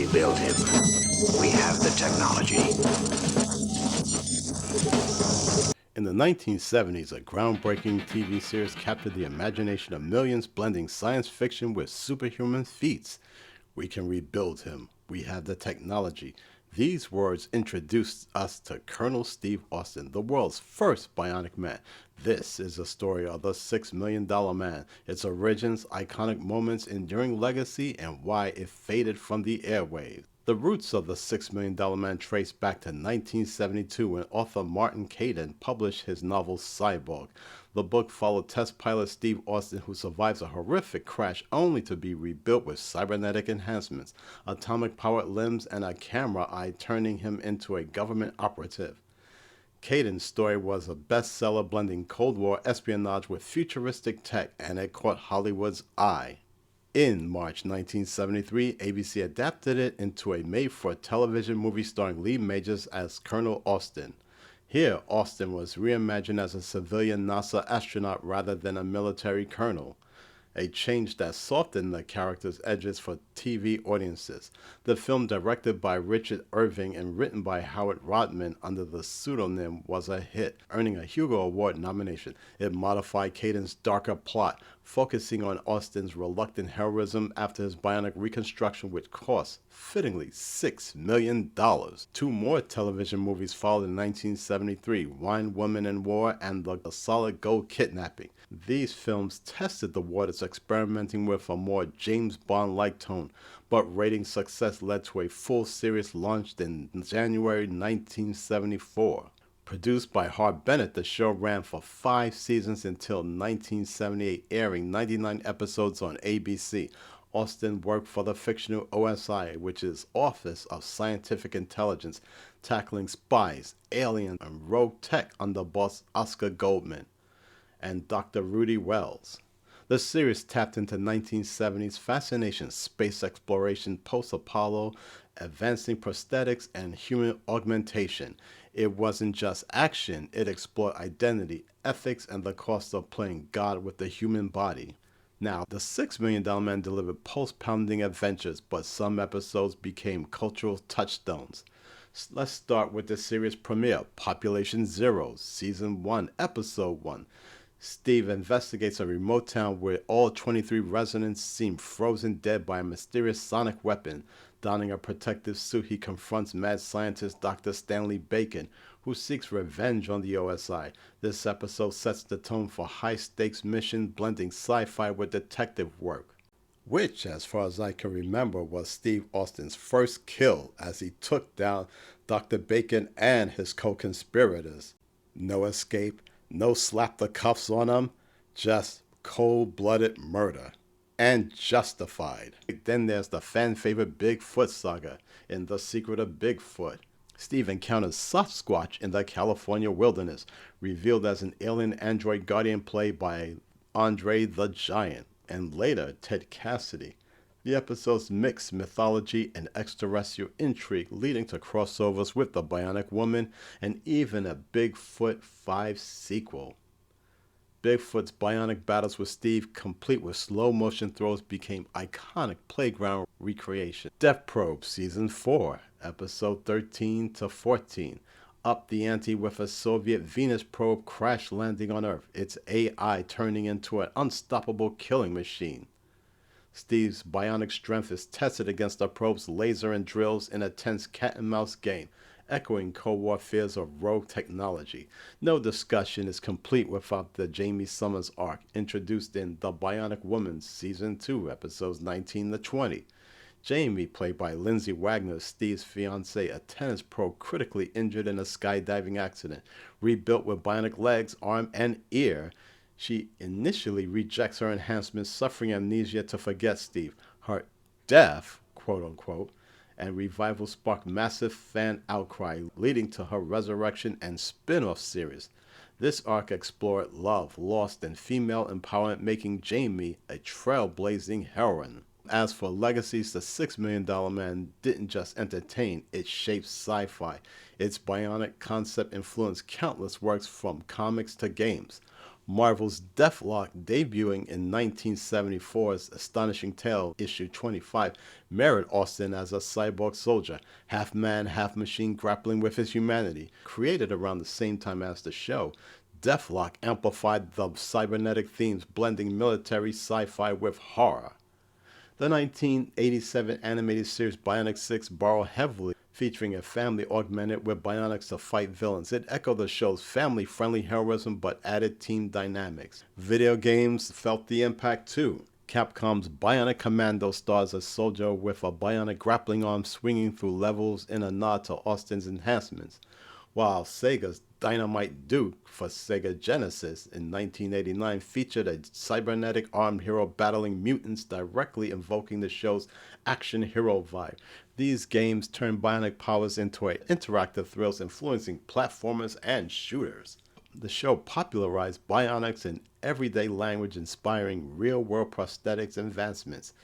rebuild him. We have the technology. In the 1970s, a groundbreaking TV series captured the imagination of millions, blending science fiction with superhuman feats. We can rebuild him. We have the technology. These words introduced us to Colonel Steve Austin, the world's first bionic man. This is a story of the $6 Million Man, its origins, iconic moments, enduring legacy, and why it faded from the airwaves. The roots of the $6 Million Man trace back to 1972 when author Martin Caidin published his novel Cyborg. The book followed test pilot Steve Austin, who survives a horrific crash only to be rebuilt with cybernetic enhancements, atomic-powered limbs, and a camera eye, turning him into a government operative. Caidin's story was a bestseller, blending Cold War espionage with futuristic tech, and it caught Hollywood's eye. In March 1973, ABC adapted it into a made-for-television movie starring Lee Majors as Colonel Austin. Here, Austin was reimagined as a civilian NASA astronaut rather than a military colonel, a change that softened the character's edges for TV audiences. The film, directed by Richard Irving and written by Howard Rodman under the pseudonym, was a hit, earning a Hugo Award nomination. It modified Caidin's darker plot, focusing on Austin's reluctant heroism after his bionic reconstruction, which cost, fittingly, $6 million. Two more television movies followed in 1973, Wine, Woman, and War, and The Solid Gold Kidnapping. These films tested the waters, experimenting with a more James Bond-like tone, but rating success led to a full series launched in January 1974. Produced by Harve Bennett, the show ran for 5 seasons until 1978, airing 99 episodes on ABC. Austin worked for the fictional OSI, which is Office of Scientific Intelligence, tackling spies, aliens, and rogue tech under boss Oscar Goldman and Dr. Rudy Wells. The series tapped into 1970s fascination, space exploration, post-Apollo, advancing prosthetics, and human augmentation. It wasn't just action, it explored identity, ethics, and the cost of playing God with the human body. Now, the $6 Million Man delivered post-pounding adventures, but some episodes became cultural touchstones. Let's start with the series premiere, Population Zero, Season 1, Episode 1. Steve investigates a remote town where all 23 residents seem frozen dead by a mysterious sonic weapon. Donning a protective suit, he confronts mad scientist Dr. Stanley Bacon, who seeks revenge on the OSI. This episode sets the tone for high-stakes mission, blending sci-fi with detective work, which, as far as I can remember, was Steve Austin's first kill as he took down Dr. Bacon and his co-conspirators. No escape, no slap the cuffs on them, just cold-blooded murder. And justified. Then there's the fan-favorite Bigfoot saga in The Secret of Bigfoot. Steve encounters Sasquatch in the California wilderness, revealed as an alien android guardian played by Andre the Giant, and later Ted Cassidy. The episodes mix mythology and extraterrestrial intrigue, leading to crossovers with The Bionic Woman and even a Bigfoot 5 sequel. Bigfoot's bionic battles with Steve, complete with slow-motion throws, became iconic playground recreation. Death Probe Season 4, Episode 13 to 14. Up the ante with a Soviet Venus probe crash landing on Earth, its AI turning into an unstoppable killing machine. Steve's bionic strength is tested against the probe's laser and drills in a tense cat-and-mouse game, echoing Cold War fears of rogue technology. No discussion is complete without the Jamie Summers arc, introduced in The Bionic Woman Season 2, Episodes 19 to 20. Jamie, played by Lindsay Wagner, Steve's fiancée, a tennis pro critically injured in a skydiving accident. Rebuilt with bionic legs, arm, and ear, she initially rejects her enhancements, suffering amnesia to forget Steve. Her death, quote-unquote, and revival sparked massive fan outcry, leading to her resurrection and spin-off series. This arc explored love, loss, and female empowerment, making Jamie a trailblazing heroine. As for legacies, the $6 Million Man didn't just entertain, it shaped sci-fi. Its bionic concept influenced countless works from comics to games. Marvel's Deathlok, debuting in 1974's Astonishing Tale issue 25, mirrored Austin as a cyborg soldier, half man, half machine, grappling with his humanity. Created around the same time as the show, Deathlok amplified the cybernetic themes, blending military sci-fi with horror. The 1987 animated series Bionic 6 borrowed heavily, featuring a family augmented with Bionics to fight villains. It echoed the show's family-friendly heroism but added team dynamics. Video games felt the impact too. Capcom's Bionic Commando stars a soldier with a bionic grappling arm swinging through levels in a nod to Austin's enhancements, while Sega's Dynamite Duke for Sega Genesis in 1989 featured a cybernetic armed hero battling mutants, directly invoking the show's action hero vibe. These games turned bionic powers into interactive thrills, influencing platformers and shooters. The show popularized bionics in everyday language, inspiring real-world prosthetics advancements.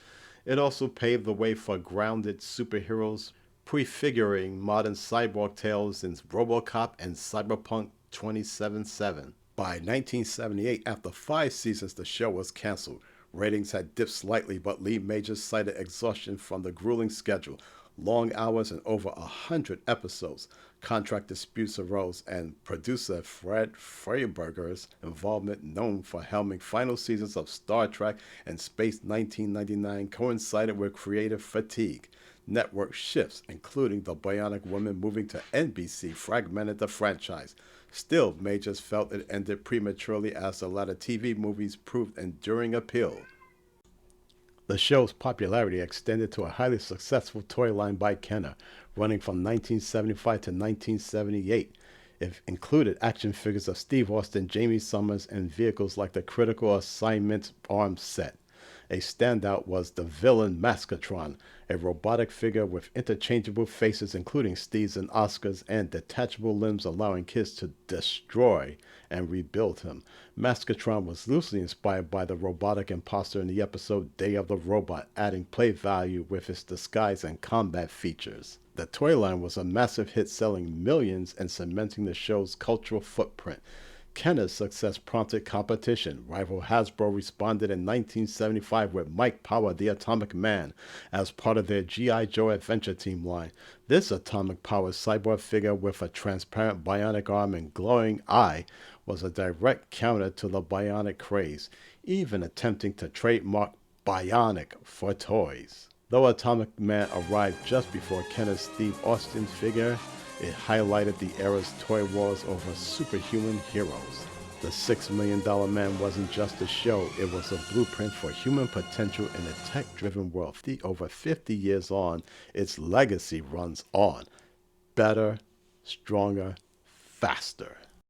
It also paved the way for grounded superheroes, prefiguring modern cyborg tales in RoboCop and Cyberpunk 2077. By 1978, after 5 seasons, the show was canceled. Ratings had dipped slightly, but lead majors cited exhaustion from the grueling schedule, long hours, and over 100 episodes. Contract disputes arose, and producer Fred Freiberger's involvement, known for helming final seasons of Star Trek and Space 1999, coincided with creative fatigue. Network shifts, including the Bionic Woman moving to NBC, fragmented the franchise. Still, majors felt it ended prematurely, as a lot of TV movies proved enduring appeal. The show's popularity extended to a highly successful toy line by Kenner, running from 1975 to 1978. It included action figures of Steve Austin, Jamie Summers, and vehicles like the Critical Assignment arms set. A standout was the villain Maskatron, a robotic figure with interchangeable faces including Steve's and Oscar's, and detachable limbs allowing kids to destroy and rebuild him. Maskatron was loosely inspired by the robotic imposter in the episode Day of the Robot, adding play value with its disguise and combat features. The toy line was a massive hit, selling millions and cementing the show's cultural footprint. Kenner's success prompted competition. Rival Hasbro responded in 1975 with Mike Power, the Atomic Man, as part of their G.I. Joe Adventure Team line. This Atomic Power cyborg figure with a transparent bionic arm and glowing eye was a direct counter to the bionic craze, even attempting to trademark Bionic for toys. Though Atomic Man arrived just before Kenner's Steve Austin figure, it highlighted the era's toy wars over superhuman heroes. The $6 Million Man wasn't just a show, it was a blueprint for human potential in a tech-driven world. Over 50 years on, its legacy runs on. Better, stronger, faster.